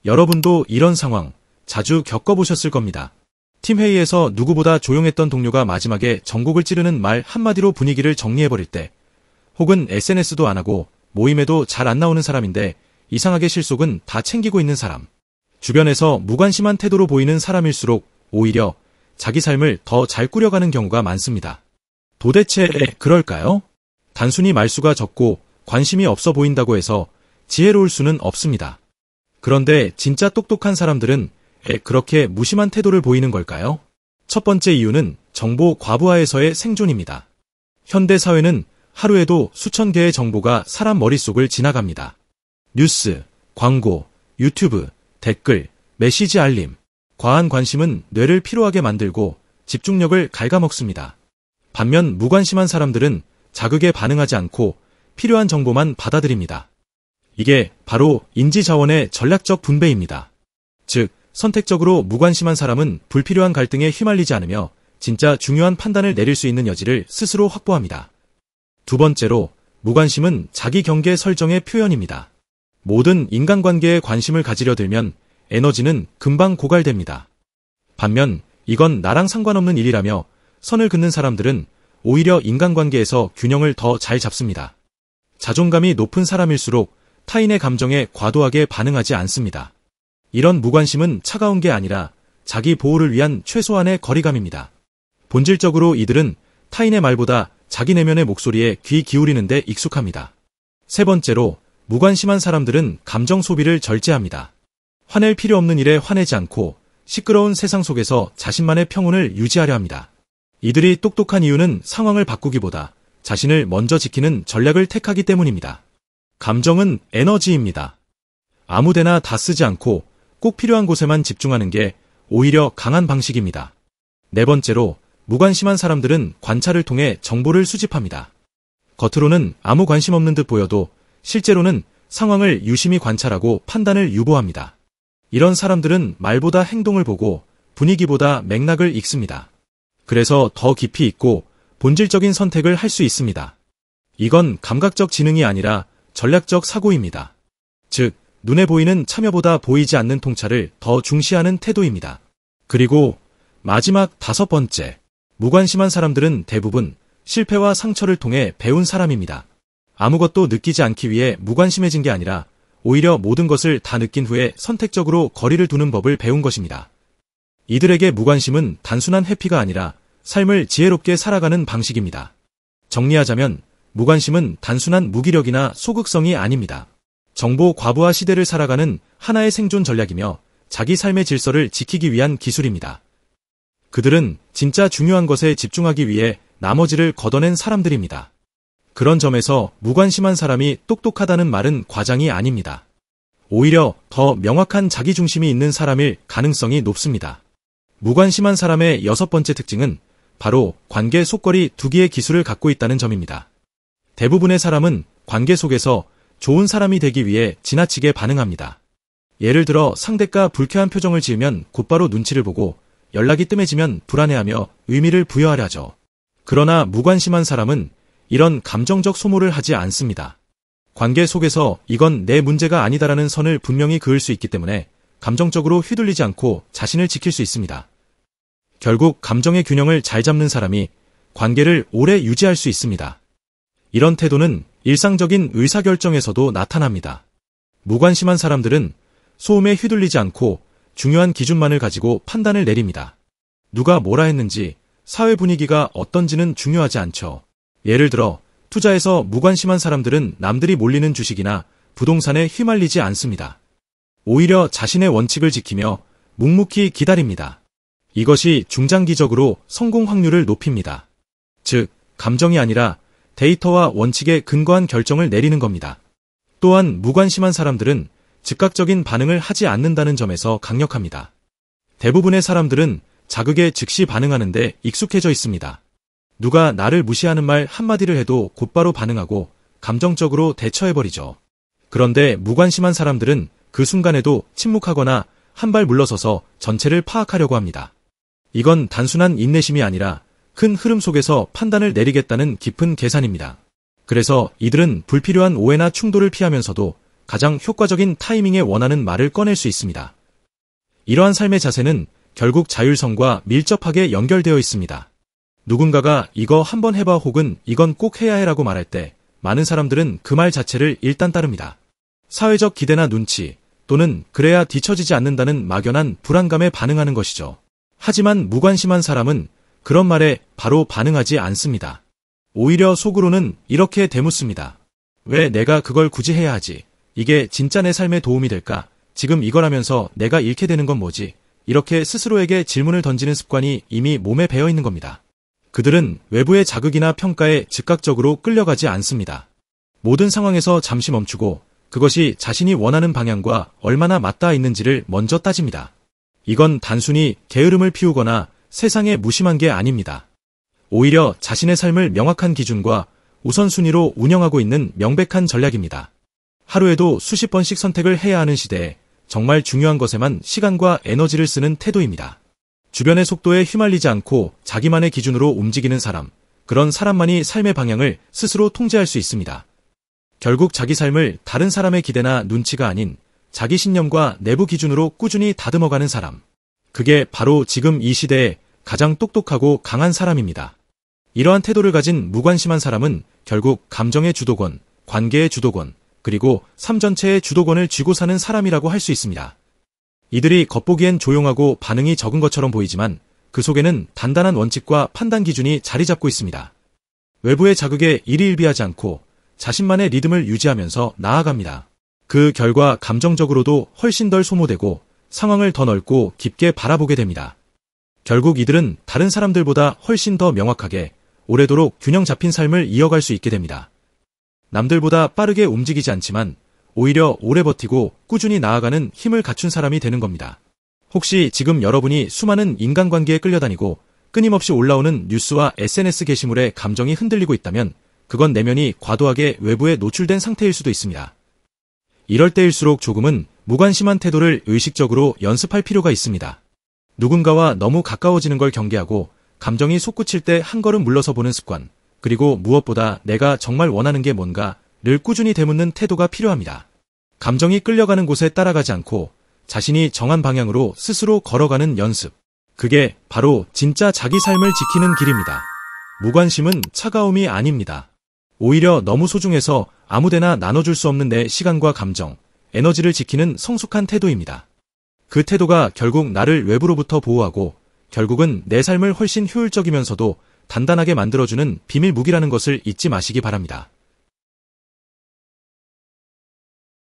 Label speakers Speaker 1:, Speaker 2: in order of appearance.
Speaker 1: 여러분도 이런 상황 자주 겪어보셨을 겁니다. 팀 회의에서 누구보다 조용했던 동료가 마지막에 전곡을 찌르는 말 한마디로 분위기를 정리해버릴 때, 혹은 SNS도 안 하고 모임에도 잘 안 나오는 사람인데 이상하게 실속은 다 챙기고 있는 사람. 주변에서 무관심한 태도로 보이는 사람일수록 오히려 자기 삶을 더 잘 꾸려가는 경우가 많습니다. 도대체 그럴까요? 단순히 말수가 적고 관심이 없어 보인다고 해서 지혜로울 수는 없습니다. 그런데 진짜 똑똑한 사람들은 그렇게 무심한 태도를 보이는 걸까요? 첫 번째 이유는 정보 과부하에서의 생존입니다. 현대 사회는 하루에도 수천 개의 정보가 사람 머릿속을 지나갑니다. 뉴스, 광고, 유튜브, 댓글, 메시지 알림. 과한 관심은 뇌를 피로하게 만들고 집중력을 갉아먹습니다. 반면 무관심한 사람들은 자극에 반응하지 않고 필요한 정보만 받아들입니다. 이게 바로 인지자원의 전략적 분배입니다. 즉, 선택적으로 무관심한 사람은 불필요한 갈등에 휘말리지 않으며 진짜 중요한 판단을 내릴 수 있는 여지를 스스로 확보합니다. 두 번째로, 무관심은 자기 경계 설정의 표현입니다. 모든 인간관계에 관심을 가지려 들면 에너지는 금방 고갈됩니다. 반면 이건 나랑 상관없는 일이라며 선을 긋는 사람들은 오히려 인간관계에서 균형을 더 잘 잡습니다. 자존감이 높은 사람일수록 타인의 감정에 과도하게 반응하지 않습니다. 이런 무관심은 차가운 게 아니라 자기 보호를 위한 최소한의 거리감입니다. 본질적으로 이들은 타인의 말보다 자기 내면의 목소리에 귀 기울이는 데 익숙합니다. 세 번째로, 무관심한 사람들은 감정 소비를 절제합니다. 화낼 필요 없는 일에 화내지 않고 시끄러운 세상 속에서 자신만의 평온을 유지하려 합니다. 이들이 똑똑한 이유는 상황을 바꾸기보다 자신을 먼저 지키는 전략을 택하기 때문입니다. 감정은 에너지입니다. 아무데나 다 쓰지 않고 꼭 필요한 곳에만 집중하는 게 오히려 강한 방식입니다. 네 번째로, 무관심한 사람들은 관찰을 통해 정보를 수집합니다. 겉으로는 아무 관심 없는 듯 보여도 실제로는 상황을 유심히 관찰하고 판단을 유보합니다. 이런 사람들은 말보다 행동을 보고 분위기보다 맥락을 읽습니다. 그래서 더 깊이 있고 본질적인 선택을 할 수 있습니다. 이건 감각적 지능이 아니라 전략적 사고입니다. 즉, 눈에 보이는 참여보다 보이지 않는 통찰을 더 중시하는 태도입니다. 그리고 마지막 다섯 번째, 무관심한 사람들은 대부분 실패와 상처를 통해 배운 사람입니다. 아무것도 느끼지 않기 위해 무관심해진 게 아니라 오히려 모든 것을 다 느낀 후에 선택적으로 거리를 두는 법을 배운 것입니다. 이들에게 무관심은 단순한 회피가 아니라 삶을 지혜롭게 살아가는 방식입니다. 정리하자면 무관심은 단순한 무기력이나 소극성이 아닙니다. 정보 과부하 시대를 살아가는 하나의 생존 전략이며 자기 삶의 질서를 지키기 위한 기술입니다. 그들은 진짜 중요한 것에 집중하기 위해 나머지를 걷어낸 사람들입니다. 그런 점에서 무관심한 사람이 똑똑하다는 말은 과장이 아닙니다. 오히려 더 명확한 자기중심이 있는 사람일 가능성이 높습니다. 무관심한 사람의 여섯 번째 특징은 바로 관계 속거리 두기의 기술을 갖고 있다는 점입니다. 대부분의 사람은 관계 속에서 좋은 사람이 되기 위해 지나치게 반응합니다. 예를 들어 상대가 불쾌한 표정을 지으면 곧바로 눈치를 보고 연락이 뜸해지면 불안해하며 의미를 부여하려 하죠. 그러나 무관심한 사람은 이런 감정적 소모를 하지 않습니다. 관계 속에서 이건 내 문제가 아니다라는 선을 분명히 그을 수 있기 때문에 감정적으로 휘둘리지 않고 자신을 지킬 수 있습니다. 결국 감정의 균형을 잘 잡는 사람이 관계를 오래 유지할 수 있습니다. 이런 태도는 일상적인 의사결정에서도 나타납니다. 무관심한 사람들은 소음에 휘둘리지 않고 중요한 기준만을 가지고 판단을 내립니다. 누가 뭐라 했는지, 사회 분위기가 어떤지는 중요하지 않죠. 예를 들어 투자에서 무관심한 사람들은 남들이 몰리는 주식이나 부동산에 휘말리지 않습니다. 오히려 자신의 원칙을 지키며 묵묵히 기다립니다. 이것이 중장기적으로 성공 확률을 높입니다. 즉, 감정이 아니라 데이터와 원칙에 근거한 결정을 내리는 겁니다. 또한 무관심한 사람들은 즉각적인 반응을 하지 않는다는 점에서 강력합니다. 대부분의 사람들은 자극에 즉시 반응하는데 익숙해져 있습니다. 누가 나를 무시하는 말 한마디를 해도 곧바로 반응하고 감정적으로 대처해버리죠. 그런데 무관심한 사람들은 그 순간에도 침묵하거나 한 발 물러서서 전체를 파악하려고 합니다. 이건 단순한 인내심이 아니라 큰 흐름 속에서 판단을 내리겠다는 깊은 계산입니다. 그래서 이들은 불필요한 오해나 충돌을 피하면서도 가장 효과적인 타이밍에 원하는 말을 꺼낼 수 있습니다. 이러한 삶의 자세는 결국 자율성과 밀접하게 연결되어 있습니다. 누군가가 이거 한번 해봐 혹은 이건 꼭 해야 해라고 말할 때 많은 사람들은 그 말 자체를 일단 따릅니다. 사회적 기대나 눈치 또는 그래야 뒤처지지 않는다는 막연한 불안감에 반응하는 것이죠. 하지만 무관심한 사람은 그런 말에 바로 반응하지 않습니다. 오히려 속으로는 이렇게 되묻습니다. 왜 내가 그걸 굳이 해야 하지? 이게 진짜 내 삶에 도움이 될까? 지금 이걸 하면서 내가 잃게 되는 건 뭐지? 이렇게 스스로에게 질문을 던지는 습관이 이미 몸에 배어 있는 겁니다. 그들은 외부의 자극이나 평가에 즉각적으로 끌려가지 않습니다. 모든 상황에서 잠시 멈추고 그것이 자신이 원하는 방향과 얼마나 맞닿아 있는지를 먼저 따집니다. 이건 단순히 게으름을 피우거나 세상에 무심한 게 아닙니다. 오히려 자신의 삶을 명확한 기준과 우선순위로 운영하고 있는 명백한 전략입니다. 하루에도 수십 번씩 선택을 해야 하는 시대에 정말 중요한 것에만 시간과 에너지를 쓰는 태도입니다. 주변의 속도에 휘말리지 않고 자기만의 기준으로 움직이는 사람, 그런 사람만이 삶의 방향을 스스로 통제할 수 있습니다. 결국 자기 삶을 다른 사람의 기대나 눈치가 아닌 자기 신념과 내부 기준으로 꾸준히 다듬어가는 사람. 그게 바로 지금 이 시대에 가장 똑똑하고 강한 사람입니다. 이러한 태도를 가진 무관심한 사람은 결국 감정의 주도권, 관계의 주도권, 그리고 삶 전체의 주도권을 쥐고 사는 사람이라고 할 수 있습니다. 이들이 겉보기엔 조용하고 반응이 적은 것처럼 보이지만 그 속에는 단단한 원칙과 판단 기준이 자리 잡고 있습니다. 외부의 자극에 일희일비하지 않고 자신만의 리듬을 유지하면서 나아갑니다. 그 결과 감정적으로도 훨씬 덜 소모되고 상황을 더 넓고 깊게 바라보게 됩니다. 결국 이들은 다른 사람들보다 훨씬 더 명확하게 오래도록 균형 잡힌 삶을 이어갈 수 있게 됩니다. 남들보다 빠르게 움직이지 않지만 오히려 오래 버티고 꾸준히 나아가는 힘을 갖춘 사람이 되는 겁니다. 혹시 지금 여러분이 수많은 인간관계에 끌려다니고 끊임없이 올라오는 뉴스와 SNS 게시물에 감정이 흔들리고 있다면 그건 내면이 과도하게 외부에 노출된 상태일 수도 있습니다. 이럴 때일수록 조금은 무관심한 태도를 의식적으로 연습할 필요가 있습니다. 누군가와 너무 가까워지는 걸 경계하고 감정이 솟구칠 때 한 걸음 물러서 보는 습관, 그리고 무엇보다 내가 정말 원하는 게 뭔가를 꾸준히 되묻는 태도가 필요합니다. 감정이 끌려가는 곳에 따라가지 않고 자신이 정한 방향으로 스스로 걸어가는 연습. 그게 바로 진짜 자기 삶을 지키는 길입니다. 무관심은 차가움이 아닙니다. 오히려 너무 소중해서 아무데나 나눠줄 수 없는 내 시간과 감정, 에너지를 지키는 성숙한 태도입니다. 그 태도가 결국 나를 외부로부터 보호하고 결국은 내 삶을 훨씬 효율적이면서도 단단하게 만들어주는 비밀 무기라는 것을 잊지 마시기 바랍니다.